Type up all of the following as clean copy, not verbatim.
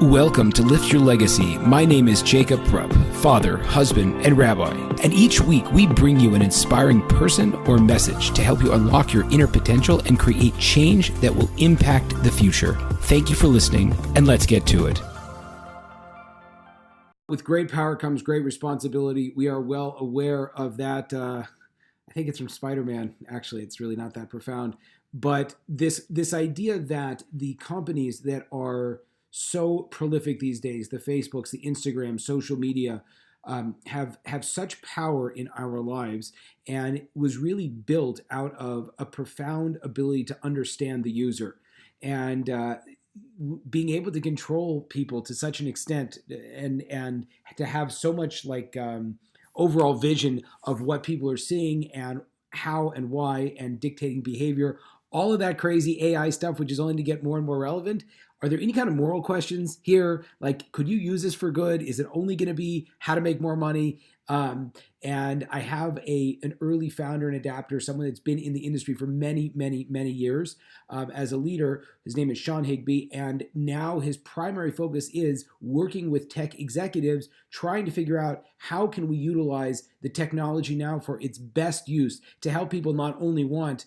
Welcome to Lift Your Legacy. My name is Jacob Prupp, father, husband, and rabbi. And each week we bring you an inspiring person or message to help you unlock your inner potential and create change that will impact the future. Thank you for listening, and let's get to it. With great power comes great responsibility. We are well aware of that. I think it's from Spider-Man. Actually, it's really not that profound. But this idea that the companies that are so prolific these days, the Facebooks, the Instagram, social media, have such power in our lives, and was really built out of a profound ability to understand the user and being able to control people to such an extent, and to have so much overall vision of what people are seeing and how and why, and dictating behavior. All of that crazy AI stuff, which is only to get more and more relevant. Are there any kind of moral questions here? Like, could you use this for good? Is it only going to be how to make more money? And I have an early founder and adapter, someone that's been in the industry for many, many, many years as a leader. His name is Higby, and now his primary focus is working with tech executives, trying to figure out how can we utilize the technology now for its best use to help people not only want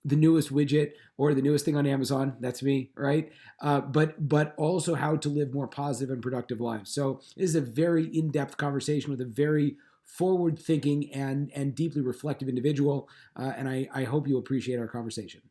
the newest widget or the newest thing on Amazon, that's me, right? But also how to live more positive and productive lives. So this is a very in-depth conversation with a very forward-thinking and deeply reflective individual, and I hope you appreciate our conversation.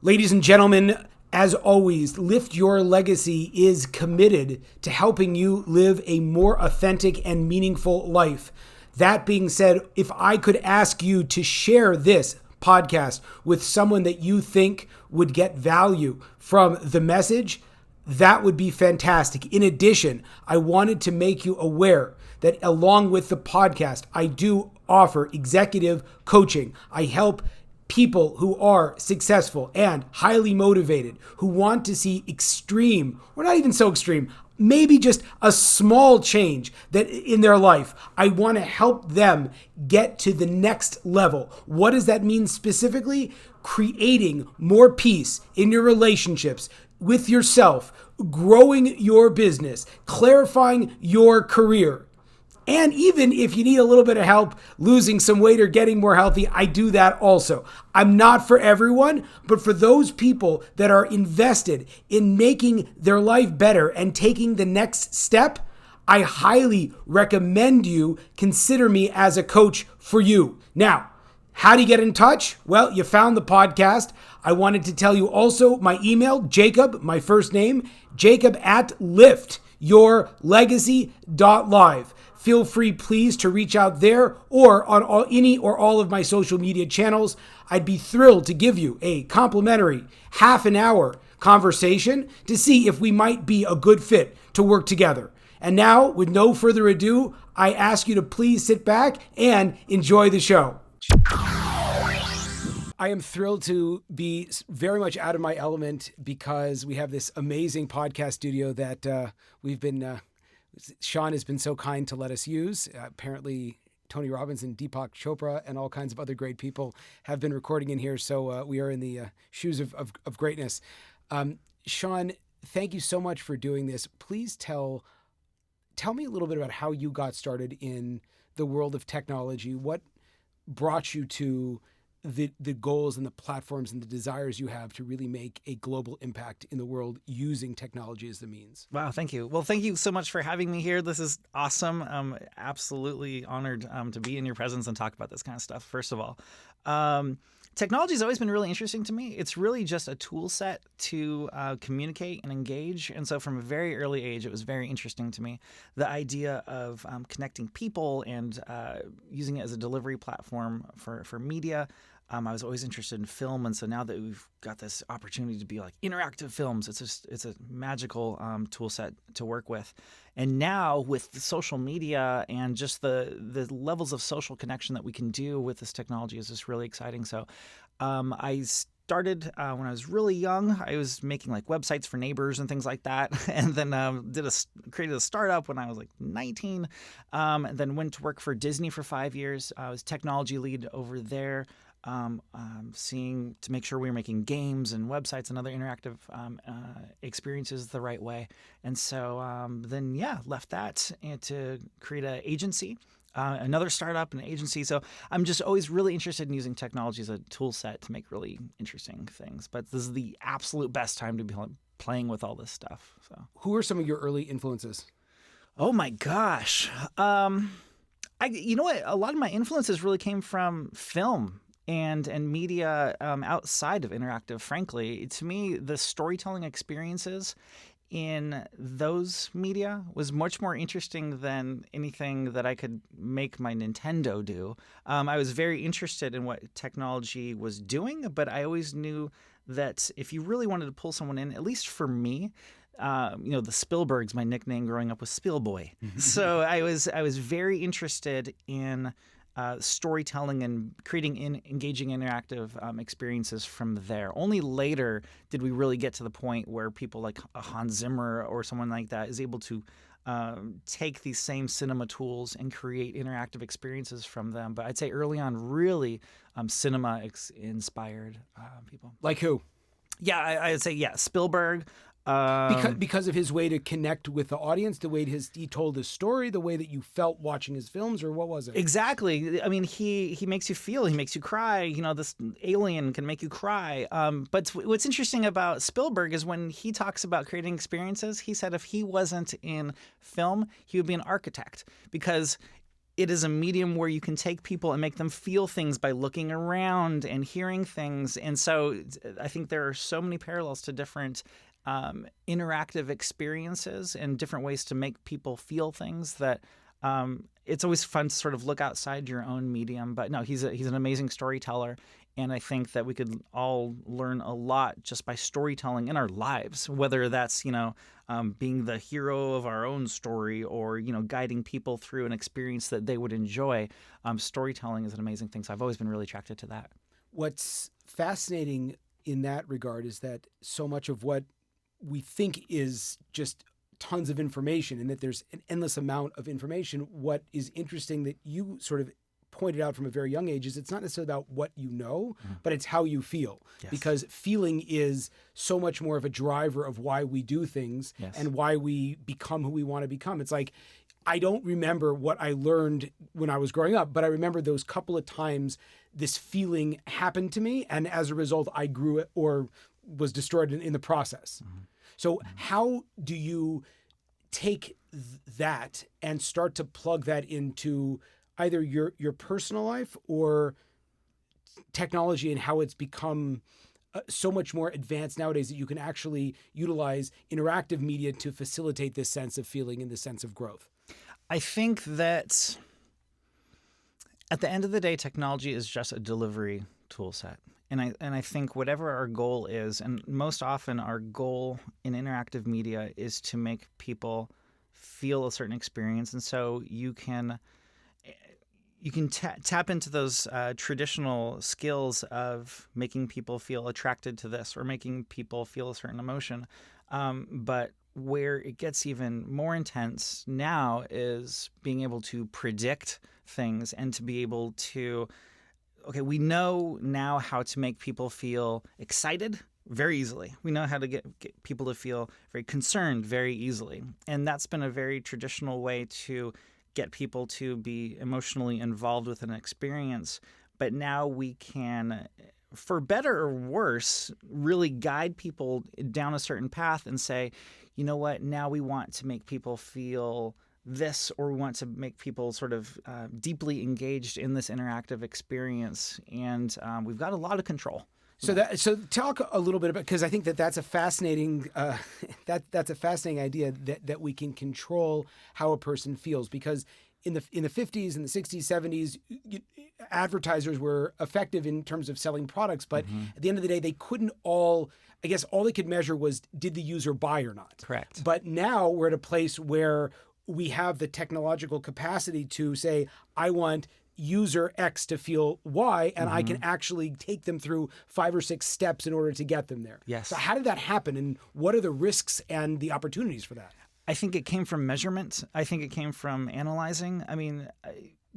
Ladies and gentlemen, as always, Lift Your Legacy is committed to helping you live a more authentic and meaningful life. That being said, if I could ask you to share this podcast with someone that you think would get value from the message, that would be fantastic. In addition, I wanted to make you aware that along with the podcast, I do offer executive coaching. I help people who are successful and highly motivated, who want to see extreme, or not even so extreme, maybe just a small change that in their life. I want to help them get to the next level. What does that mean specifically? Creating more peace in your relationships with yourself, growing your business, clarifying your career. And even if you need a little bit of help losing some weight or getting more healthy, I do that also. I'm not for everyone, but for those people that are invested in making their life better and taking the next step, I highly recommend you consider me as a coach for you. Now, how do you get in touch? Well, you found the podcast. I wanted to tell you also my email, Jacob, my first name, jacob@liftyourlegacy.live. Feel free, please, to reach out there or on any or all of my social media channels. I'd be thrilled to give you a complimentary half-an-hour conversation to see if we might be a good fit to work together. And now, with no further ado, I ask you to please sit back and enjoy the show. I am thrilled to be very much out of my element because we have this amazing podcast studio that Sean has been so kind to let us use. Apparently, Tony Robbins and Deepak Chopra and all kinds of other great people have been recording in here. So we are in the shoes of greatness. Sean, thank you so much for doing this. Please tell me a little bit about how you got started in the world of technology. What brought you to the goals and the platforms and the desires you have to really make a global impact in the world using technology as the means? Wow, thank you. Well, thank you so much for having me here. This is awesome. I'm absolutely honored to be in your presence and talk about this kind of stuff, first of all. Technology has always been really interesting to me. It's really just a tool set to communicate and engage. And so from a very early age, it was very interesting to me. The idea of connecting people and using it as a delivery platform for media. I was always interested in film, and so now that we've got this opportunity to be like interactive films, it's a magical tool set to work with. And now with the social media and just the levels of social connection that we can do with this technology is just really exciting. So I started when I was really young. I was making like websites for neighbors and things like that, and then created a startup when I was like 19, and then went to work for Disney for 5 years. I was technology lead over there. seeing to make sure we were making games and websites and other interactive experiences the right way. And so then, left that and to create an agency, another startup and an agency. So I'm just always really interested in using technology as a tool set to make really interesting things. But this is the absolute best time to be playing with all this stuff. So, Who are some of your early influences? oh my gosh. You know what? A lot of my influences really came from film and media outside of interactive, frankly. To me, the storytelling experiences in those media was much more interesting than anything that I could make my Nintendo do. I was very interested in what technology was doing, but I always knew that if you really wanted to pull someone in, at least for me, the Spielberg's my nickname growing up was Spielboy. So I was very interested in storytelling and creating engaging interactive experiences from there. Only later did we really get to the point where people like Hans Zimmer or someone like that is able to take these same cinema tools and create interactive experiences from them. But I'd say early on, really cinema inspired people. Like who? Yeah, I'd say Spielberg. Because of his way to connect with the audience, the way he told his story, the way that you felt watching his films, or what was it? Exactly. I mean, he makes you feel, he makes you cry. This alien can make you cry. But what's interesting about Spielberg is when he talks about creating experiences, he said if he wasn't in film, he would be an architect, because it is a medium where you can take people and make them feel things by looking around and hearing things. And so I think there are so many parallels to different interactive experiences and different ways to make people feel things that it's always fun to sort of look outside your own medium. But no, he's an amazing storyteller. And I think that we could all learn a lot just by storytelling in our lives, whether that's, being the hero of our own story or, guiding people through an experience that they would enjoy. Storytelling is an amazing thing. So I've always been really attracted to that. What's fascinating in that regard is that so much of what we think is just tons of information and that there's an endless amount of information. What is interesting that you sort of pointed out from a very young age is it's not necessarily about what you know, but it's how you feel. Yes. Because feeling is so much more of a driver of why we do things and why we become who we want to become. It's like, I don't remember what I learned when I was growing up, but I remember those couple of times this feeling happened to me, and as a result, I grew it or was destroyed in the process. So how do you take that and start to plug that into either your personal life or technology and how it's become so much more advanced nowadays that you can actually utilize interactive media to facilitate this sense of feeling and this sense of growth? I think that at the end of the day, technology is just a delivery tool set. And I think whatever our goal is, and most often our goal in interactive media is to make people feel a certain experience. And so you can tap into those traditional skills of making people feel attracted to this or making people feel a certain emotion. But where it gets even more intense now is being able to predict things and to be able to, okay, we know now how to make people feel excited very easily. We know how to get people to feel very concerned very easily. And that's been a very traditional way to get people to be emotionally involved with an experience. But now we can, for better or worse, really guide people down a certain path and say, you know what, now we want to make people feel this, or we want to make people sort of deeply engaged in this interactive experience. And we've got a lot of control. So talk a little bit about, because I think that's a fascinating that's a fascinating idea that we can control how a person feels, because in the 50s and the 60s, 70s, advertisers were effective in terms of selling products, but at the end of the day, they couldn't all they could measure was, did the user buy or not? Correct. But now we're at a place where we have the technological capacity to say, I want user X to feel Y, and I can actually take them through 5 or 6 steps in order to get them there. Yes. So how did that happen, and what are the risks and the opportunities for that? I think it came from measurement. I think it came from analyzing. I mean,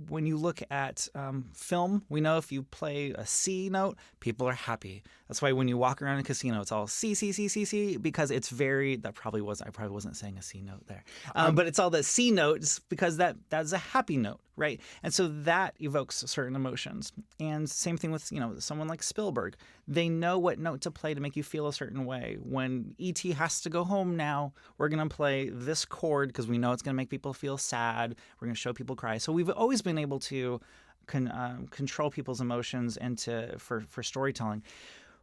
when you look at film, we know if you play a C note, people are happy. That's why when you walk around a casino, it's all C, C, C, C, C, because it's very, I probably wasn't saying a C note there. But it's all the C notes because that's a happy note, right? And so that evokes certain emotions. And same thing with, someone like Spielberg. They know what note to play to make you feel a certain way. When E.T. has to go home now, we're going to play this chord because we know it's going to make people feel sad. We're going to show people cry. So we've always been able to control people's emotions and for storytelling.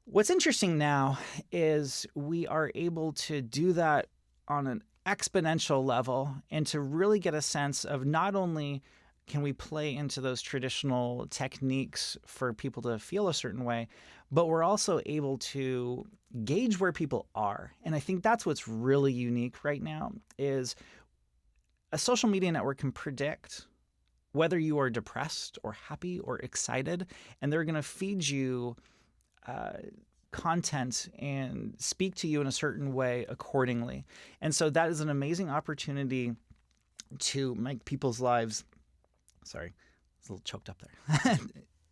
What's interesting now is we are able to do that on an exponential level and to really get a sense of not only can we play into those traditional techniques for people to feel a certain way, but we're also able to gauge where people are. And I think that's what's really unique right now is a social media network can predict whether you are depressed or happy or excited, and they're going to feed you content and speak to you in a certain way accordingly. And so that is an amazing opportunity to make people's lives, sorry, it's a little choked up there.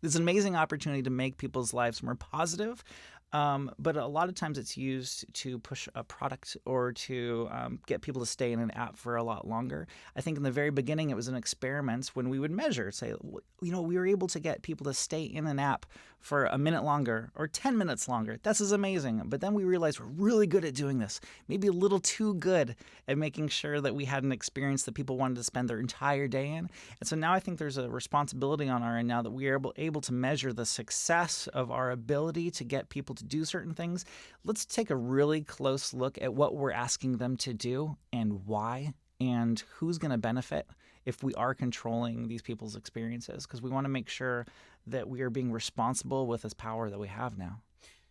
It's an amazing opportunity to make people's lives more positive. But a lot of times it's used to push a product or to get people to stay in an app for a lot longer. I think in the very beginning it was an experiment when we would measure, say, we were able to get people to stay in an app for a minute longer or 10 minutes longer. This is amazing. But then we realized we're really good at doing this, maybe a little too good at making sure that we had an experience that people wanted to spend their entire day in. And so now I think there's a responsibility on our end now that we are able to measure the success of our ability to get people to do certain things. Let's take a really close look at what we're asking them to do and why and who's going to benefit if we are controlling these people's experiences, because we want to make sure that we are being responsible with this power that we have now.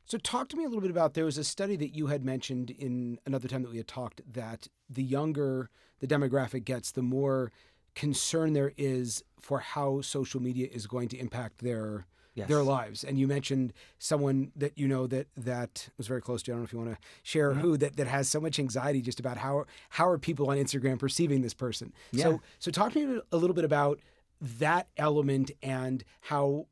So talk to me a little bit about, there was a study that you had mentioned in another time that we had talked, that the younger the demographic gets, the more concern there is for how social media is going to impact their lives. And you mentioned someone that that was very close to you. I don't know if you want to share who that has so much anxiety just about how are people on Instagram perceiving this person. Yeah. So talk to me a little bit about that element and how,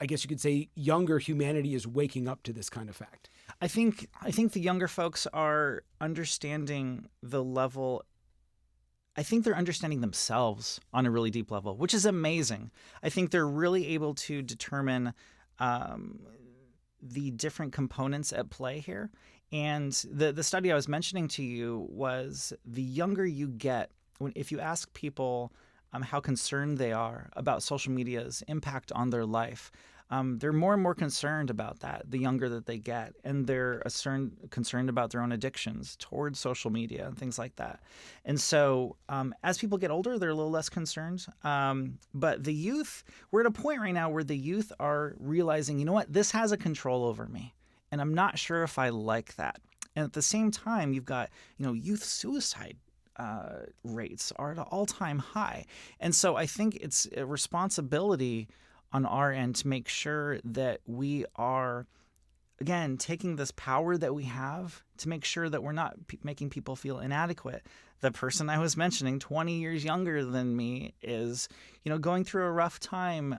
I guess you could say, younger humanity is waking up to this kind of fact. I think the younger folks are understanding the level. I think they're understanding themselves on a really deep level, which is amazing. I think they're really able to determine the different components at play here. And the study I was mentioning to you was the younger you get, if you ask people how concerned they are about social media's impact on their life, they're more and more concerned about that the younger that they get, and they're concerned about their own addictions towards social media and things like that. And so as people get older, they're a little less concerned. But the youth, we're at a point right now where the youth are realizing, you know what, this has a control over me, and I'm not sure if I like that. And at the same time, you've got, youth suicide rates are at an all-time high. And so I think it's a responsibility on our end to make sure that we are, again, taking this power that we have to make sure that we're not making people feel inadequate. The person I was mentioning, 20 years younger than me, is, going through a rough time,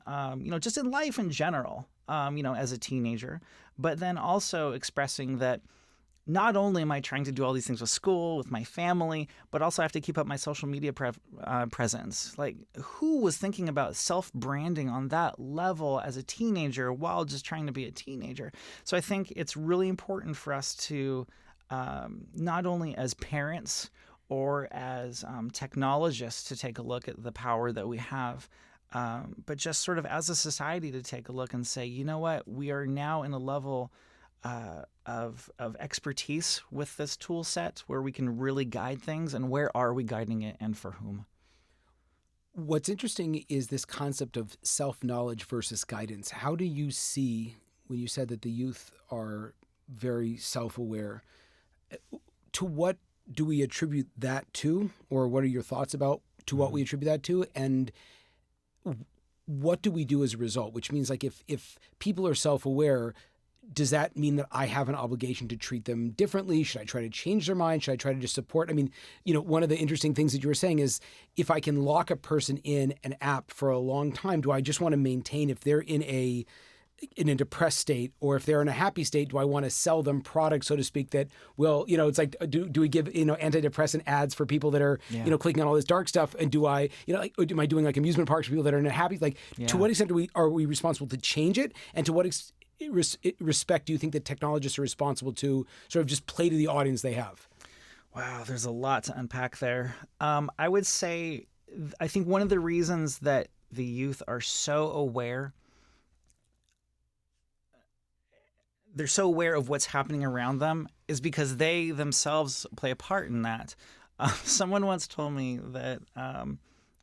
just in life in general, as a teenager, but then also expressing that not only am I trying to do all these things with school, with my family, but also I have to keep up my social media presence. Like, who was thinking about self-branding on that level as a teenager while just trying to be a teenager? So I think it's really important for us to, not only as parents or as technologists, to take a look at the power that we have, but just sort of as a society to take a look and say, you know what, we are now in a level of expertise with this tool set where we can really guide things, and where are we guiding it and for whom? What's interesting is this concept of self-knowledge versus guidance. How do you see, when you said that the youth are very self-aware, to what do we attribute that to, or what are your thoughts about to what we attribute that to, and what do we do as a result? Which means, like, if people are self-aware, does that mean that I have an obligation to treat them differently? Should I try to change their mind? Should I try to just support? I mean, one of the interesting things that you were saying is if I can lock a person in an app for a long time, do I just want to maintain if they're in a depressed state, or if they're in a happy state, do I want to sell them products, so to speak, that will, it's like, do we give, antidepressant ads for people that are, clicking on all this dark stuff? And do I, am I doing like amusement parks for people that are in a happy, to what extent are we responsible to change it? And to what respect do you think that technologists are responsible to sort of just play to the audience they have? Wow, there's a lot to unpack there. I would say, I think one of the reasons that the youth are so aware, they're so aware of what's happening around them, is because they themselves play a part in that. Someone once told me that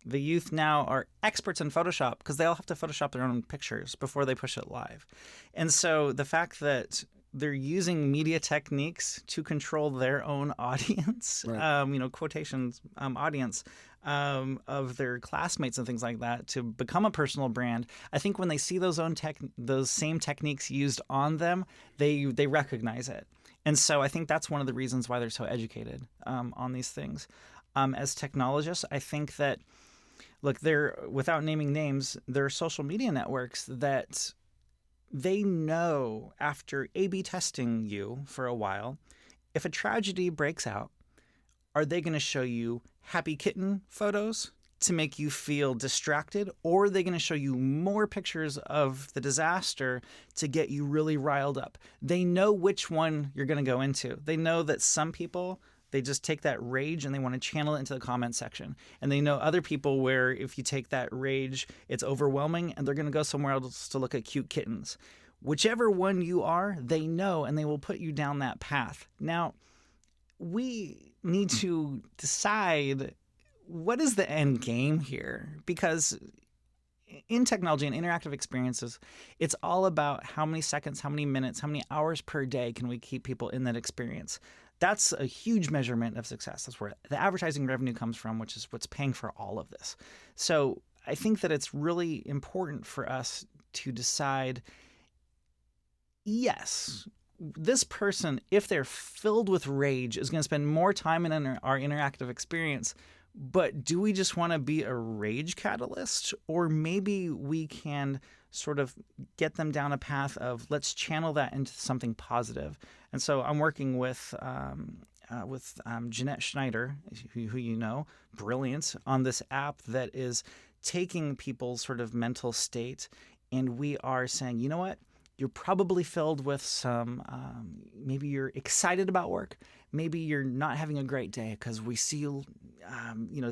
the youth now are experts in Photoshop because they all have to Photoshop their own pictures before they push it live. And so the fact that they're using media techniques to control their own audience, right. Quotations, audience of their classmates and things like that to become a personal brand. I think when they see those same techniques used on them, they recognize it. And so I think that's one of the reasons why they're so educated on these things. As technologists, I think that, look, without naming names, there are social media networks that they know after A/B testing you for a while, if a tragedy breaks out, are they going to show you happy kitten photos to make you feel distracted, or are they going to show you more pictures of the disaster to get you really riled up? They know which one you're going to go into. They know that some people, they just take that rage and they want to channel it into the comment section. And they know other people where if you take that rage, it's overwhelming and they're going to go somewhere else to look at cute kittens. Whichever one you are, they know, and they will put you down that path. Now, we need to decide what is the end game here, because in technology and interactive experiences, it's all about how many seconds, how many minutes, how many hours per day can we keep people in that experience. That's a huge measurement of success. That's where the advertising revenue comes from, which is what's paying for all of this. So I think that it's really important for us to decide, yes, this person, if they're filled with rage, is going to spend more time in our interactive experience. But do we just want to be a rage catalyst? Or maybe we can sort of get them down a path of, let's channel that into something positive. And so I'm working with Jeanette Schneider, who you know, brilliant, on this app that is taking people's sort of mental state. And we are saying, you know what? You're probably filled with some, maybe you're excited about work. Maybe you're not having a great day because we see,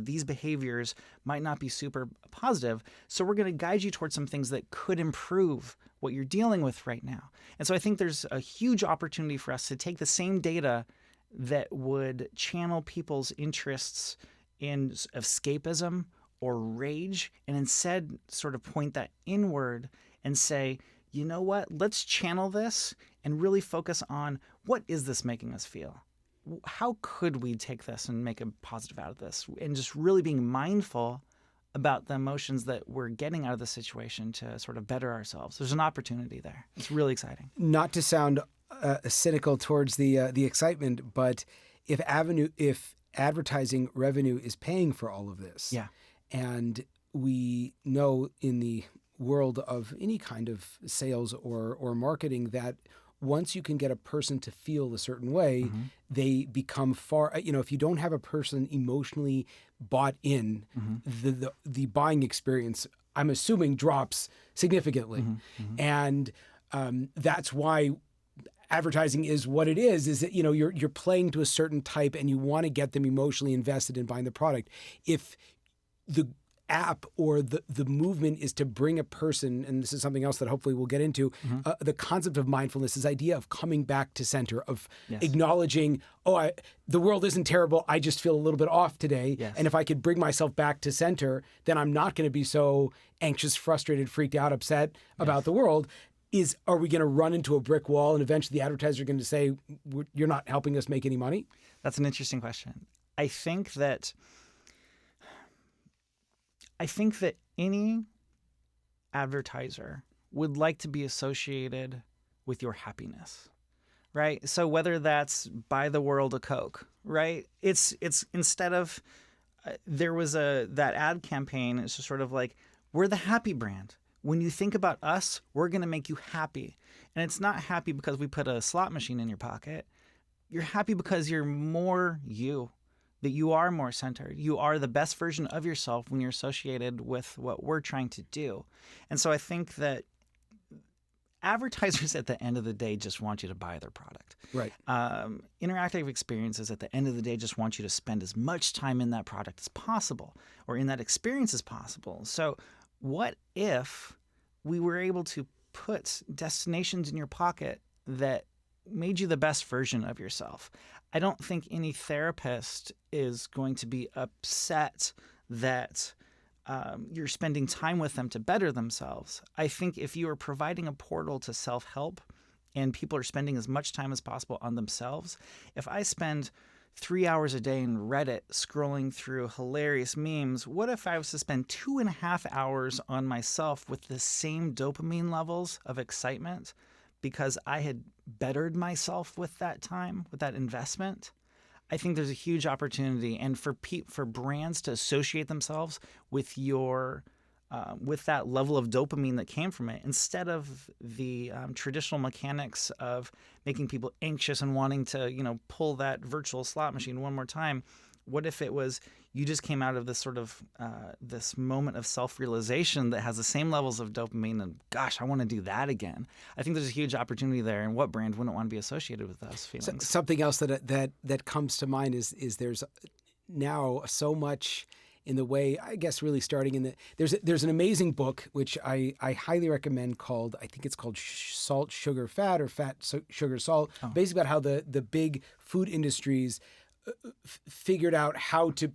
these behaviors might not be super positive. So we're going to guide you towards some things that could improve what you're dealing with right now. And so I think there's a huge opportunity for us to take the same data that would channel people's interests in escapism or rage, and instead sort of point that inward and say, you know what, let's channel this and really focus on, what is this making us feel? How could we take this and make a positive out of this? And just really being mindful about the emotions that we're getting out of the situation to sort of better ourselves. There's an opportunity there. It's really exciting. Not to sound cynical towards the excitement, but if advertising revenue is paying for all of this, yeah, and we know in the world of any kind of sales or marketing that once you can get a person to feel a certain way, mm-hmm. they become far, if you don't have a person emotionally bought in, mm-hmm. the buying experience, I'm assuming, drops significantly. Mm-hmm. And that's why advertising is what it is that, you're playing to a certain type and you want to get them emotionally invested in buying the product. If the app or the movement is to bring a person, and this is something else that hopefully we'll get into, mm-hmm. The concept of mindfulness, this idea of coming back to center, of yes. acknowledging, the world isn't terrible, I just feel a little bit off today. Yes. And if I could bring myself back to center, then I'm not going to be so anxious, frustrated, freaked out, upset yes. about the world. Are we going to run into a brick wall and eventually the advertisers are going to say, you're not helping us make any money? That's an interesting question. I think that any advertiser would like to be associated with your happiness, right? So whether that's buy the world a Coke, right? It's instead of there was that ad campaign. It's just sort of like, we're the happy brand. When you think about us, we're going to make you happy. And it's not happy because we put a slot machine in your pocket. You're happy because you're more you, that you are more centered. You are the best version of yourself when you're associated with what we're trying to do. And so I think that advertisers at the end of the day just want you to buy their product. Right. Interactive experiences at the end of the day just want you to spend as much time in that product as possible or in that experience as possible. So what if we were able to put destinations in your pocket that made you the best version of yourself? I don't think any therapist is going to be upset that you're spending time with them to better themselves. I think if you are providing a portal to self-help and people are spending as much time as possible on themselves, if I spend 3 hours a day in Reddit scrolling through hilarious memes, what if I was to spend 2.5 hours on myself with the same dopamine levels of excitement because I had bettered myself with that time, with that investment? I think there's a huge opportunity, and for brands to associate themselves with your with that level of dopamine that came from it, instead of the traditional mechanics of making people anxious and wanting to pull that virtual slot machine one more time. What if it was you just came out of this sort of this moment of self-realization that has the same levels of dopamine, and gosh, I want to do that again. I think there's a huge opportunity there, and what brand wouldn't want to be associated with those feelings? Something else that comes to mind is there's now so much in the way, I guess, really starting in there's an amazing book which I highly recommend called, I think it's called Salt, Sugar, Fat, or Fat, Sugar, Salt, basically about how the big food industries figured out how to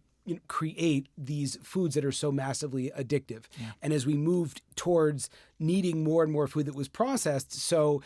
create these foods that are so massively addictive. Yeah. And as we moved towards needing more and more food that was processed, so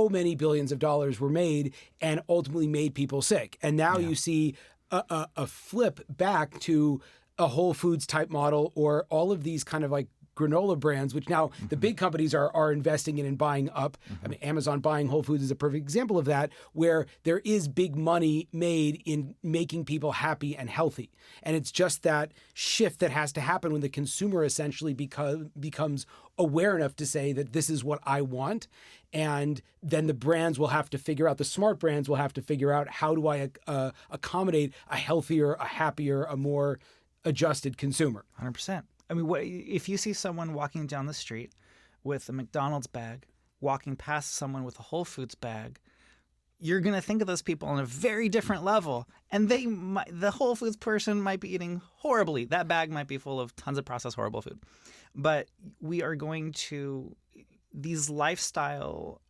many billions of dollars were made and ultimately made people sick. And now you see a flip back to a Whole Foods type model, or all of these kind of like granola brands, which now the big companies are investing in and buying up. I mean, Amazon buying Whole Foods is a perfect example of that, where there is big money made in making people happy and healthy. And it's just that shift that has to happen when the consumer essentially becomes aware enough to say that this is what I want. And then the brands will have to figure out, the smart brands will have to figure out, how do I accommodate a healthier, a happier, a more adjusted consumer. 100%. I mean, if you see someone walking down the street with a McDonald's bag, walking past someone with a Whole Foods bag, you're going to think of those people on a very different level. And the Whole Foods person might be eating horribly. That bag might be full of tons of processed horrible food. But we are going to, these lifestyle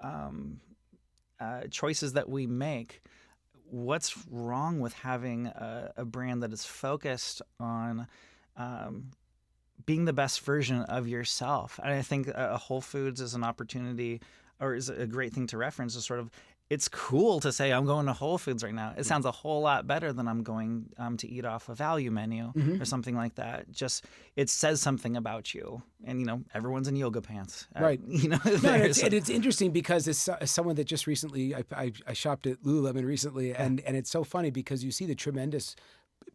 choices that we make, what's wrong with having a brand that is focused on being the best version of yourself? And I think Whole Foods is an opportunity, or is a great thing to reference, is sort of, it's cool to say I'm going to Whole Foods right now. It sounds a whole lot better than I'm going to eat off a value menu or something like that. Just, it says something about you. And, everyone's in yoga pants. Right. And it's interesting because as someone that just recently, I shopped at Lululemon recently, and it's so funny because you see the tremendous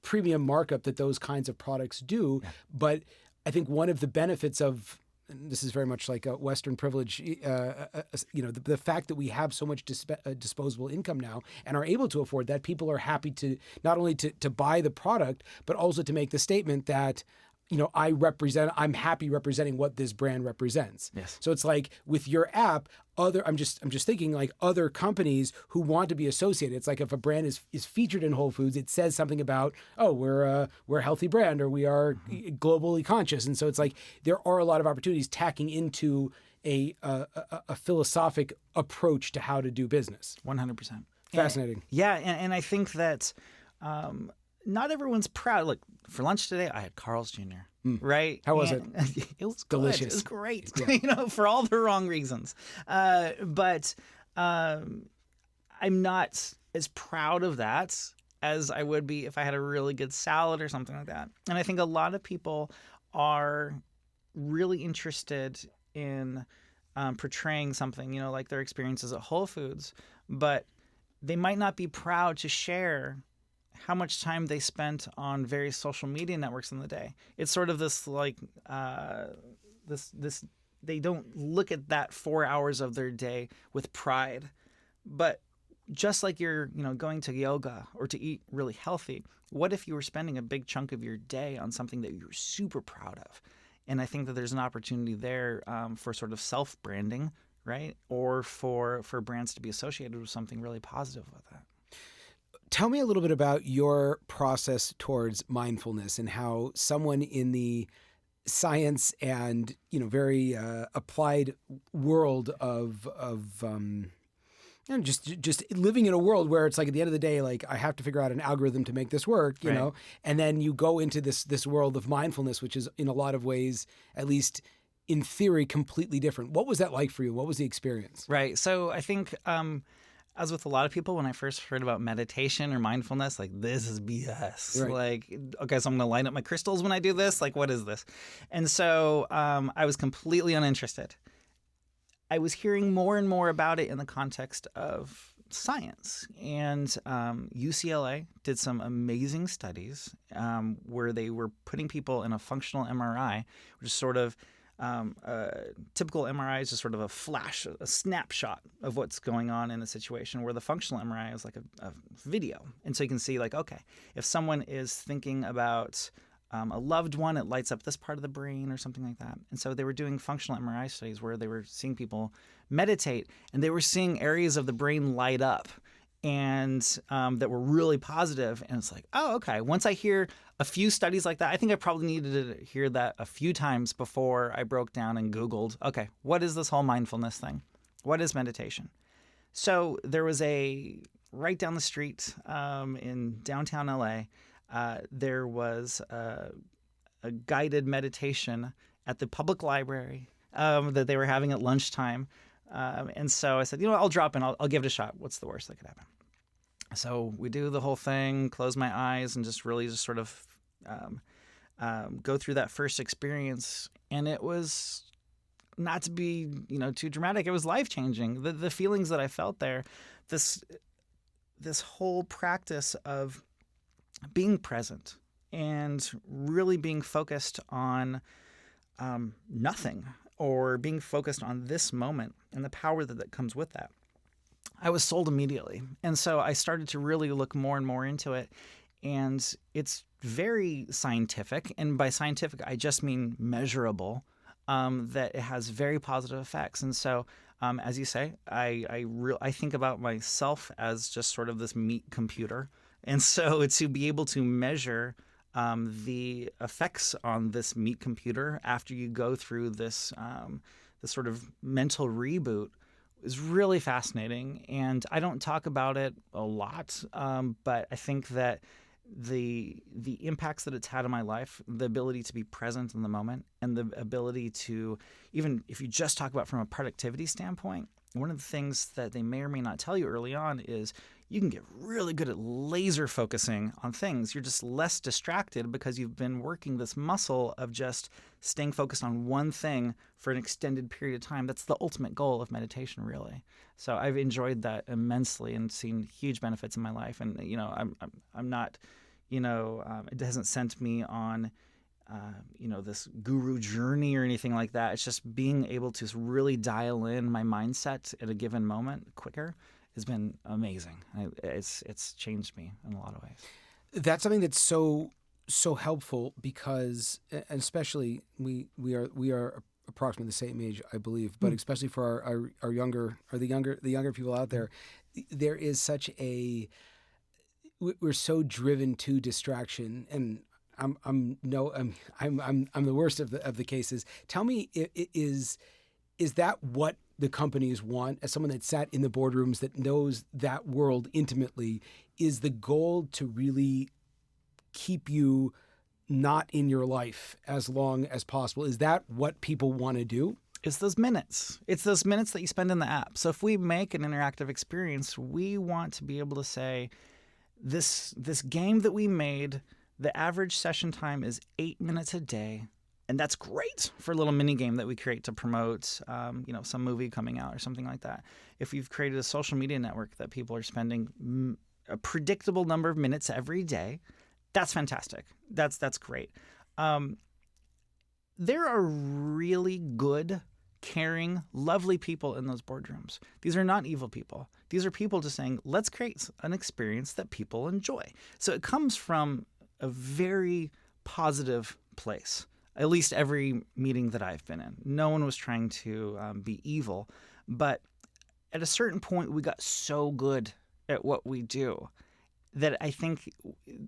premium markup that those kinds of products do. But I think one of the benefits of, and this is very much like a Western privilege, the fact that we have so much disposable income now and are able to afford that, people are happy to not only to buy the product, but also to make the statement that, I'm happy representing what this brand represents. Yes. So it's like with your app, I'm just thinking like other companies who want to be associated. It's like if a brand is featured in Whole Foods, it says something about, we're a healthy brand, or we are globally conscious. And so it's like there are a lot of opportunities tacking into a philosophic approach to how to do business. 100%. Fascinating. And I think that not everyone's proud. Look, for lunch today, I had Carl's Jr., right? How was it? It was delicious. Good. It was great, for all the wrong reasons. But I'm not as proud of that as I would be if I had a really good salad or something like that. And I think a lot of people are really interested in portraying something, like their experiences at Whole Foods, but they might not be proud to share how much time they spent on various social media networks in the day. It's sort of this like this they don't look at that 4 hours of their day with pride. But just like you're, going to yoga or to eat really healthy, what if you were spending a big chunk of your day on something that you're super proud of? And I think that there's an opportunity there for sort of self-branding, right? Or for brands to be associated with something really positive with that. Tell me a little bit about your process towards mindfulness and how someone in the science and very applied world of just living in a world where it's like at the end of the day, like I have to figure out an algorithm to make this work, you know, and then you go into this world of mindfulness, which is in a lot of ways, at least in theory, completely different. What was that like for you? What was the experience? Right. So I think as with a lot of people, when I first heard about meditation or mindfulness, like this is BS. Right. Like, okay, so I'm going to line up my crystals when I do this. Like, what is this? And so I was completely uninterested. I was hearing more and more about it in the context of science. And UCLA did some amazing studies where they were putting people in a functional MRI, which is sort of typical MRI is just sort of a flash, a snapshot of what's going on in a situation, where the functional MRI is like a video. And so you can see like, okay, if someone is thinking about a loved one, it lights up this part of the brain or something like that. And so they were doing functional MRI studies where they were seeing people meditate, and they were seeing areas of the brain light up and that were really positive. And it's like, oh, okay. Once I hear a few studies like that, I think I probably needed to hear that a few times before I broke down and Googled, okay, what is this whole mindfulness thing? What is meditation? So there was right down the street in downtown LA, there was a guided meditation at the public library that they were having at lunchtime. And so I said, I'll drop in. I'll give it a shot. What's the worst that could happen? So we do the whole thing, close my eyes, and just really just sort of go through that first experience. And it was, not to be too dramatic, it was life-changing. The feelings that I felt there, this whole practice of being present and really being focused on nothing, or being focused on this moment and the power that comes with that. I was sold immediately. And so I started to really look more and more into it. And it's very scientific. And by scientific, I just mean measurable, that it has very positive effects. And so, as you say, I think about myself as just sort of this meat computer. And so to be able to measure the effects on this meat computer after you go through this sort of mental reboot is really fascinating. And I don't talk about it a lot, but I think that the impacts that it's had on my life, the ability to be present in the moment, and the ability to, even if you just talk about from a productivity standpoint, one of the things that they may or may not tell you early on is you can get really good at laser focusing on things. You're just less distracted because you've been working this muscle of just staying focused on one thing for an extended period of time. That's the ultimate goal of meditation, really. So I've enjoyed that immensely and seen huge benefits in my life. And I'm not, it hasn't sent me on this guru journey or anything like that. It's just being able to really dial in my mindset at a given moment quicker has been amazing. It's changed me in a lot of ways. That's something that's so helpful because, and especially we are approximately the same age, I believe, but especially for our younger, or the younger people out there, there is such we're so driven to distraction. And I'm the worst of the cases. Tell me, is that what the companies want? As someone that sat in the boardrooms that knows that world intimately, is the goal to really keep you not in your life as long as possible? Is that what people want to do? It's those minutes. It's those minutes that you spend in the app. So if we make an interactive experience, we want to be able to say, this game that we made, the average session time is 8 minutes a day, And that's great for a little mini game that we create to promote, some movie coming out or something like that. If we've created a social media network that people are spending a predictable number of minutes every day, that's fantastic. That's great. There are really good, caring, lovely people in those boardrooms. These are not evil people. These are people just saying, let's create an experience that people enjoy. So it comes from a very positive place. At least every meeting that I've been in. No one was trying to be evil. But at a certain point, we got so good at what we do that I think,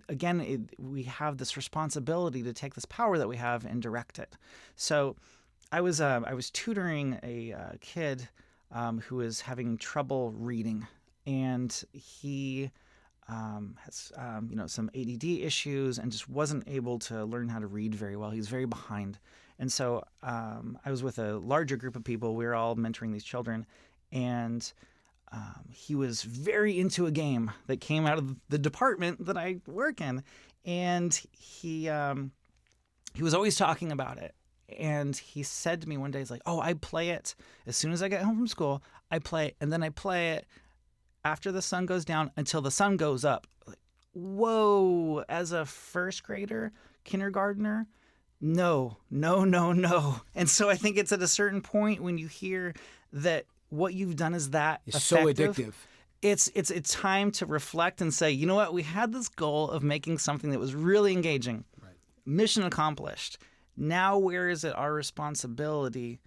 again, we have this responsibility to take this power that we have and direct it. So I was tutoring a kid who was having trouble reading, and he has some ADD issues and just wasn't able to learn how to read very well. He was very behind. And so I was with a larger group of people. We were all mentoring these children, and he was very into a game that came out of the department that I work in. And he was always talking about it. And he said to me one day, he's like, oh, I play it as soon as I get home from school. I play it, and then I play it after the sun goes down until the sun goes up. Like, whoa, as a first grader, kindergartner, no. And so I think it's at a certain point when you hear that what you've done is that it's so addictive. It's time to reflect and say, you know what, we had this goal of making something that was really engaging. Right. Mission accomplished. Now where is it our responsibility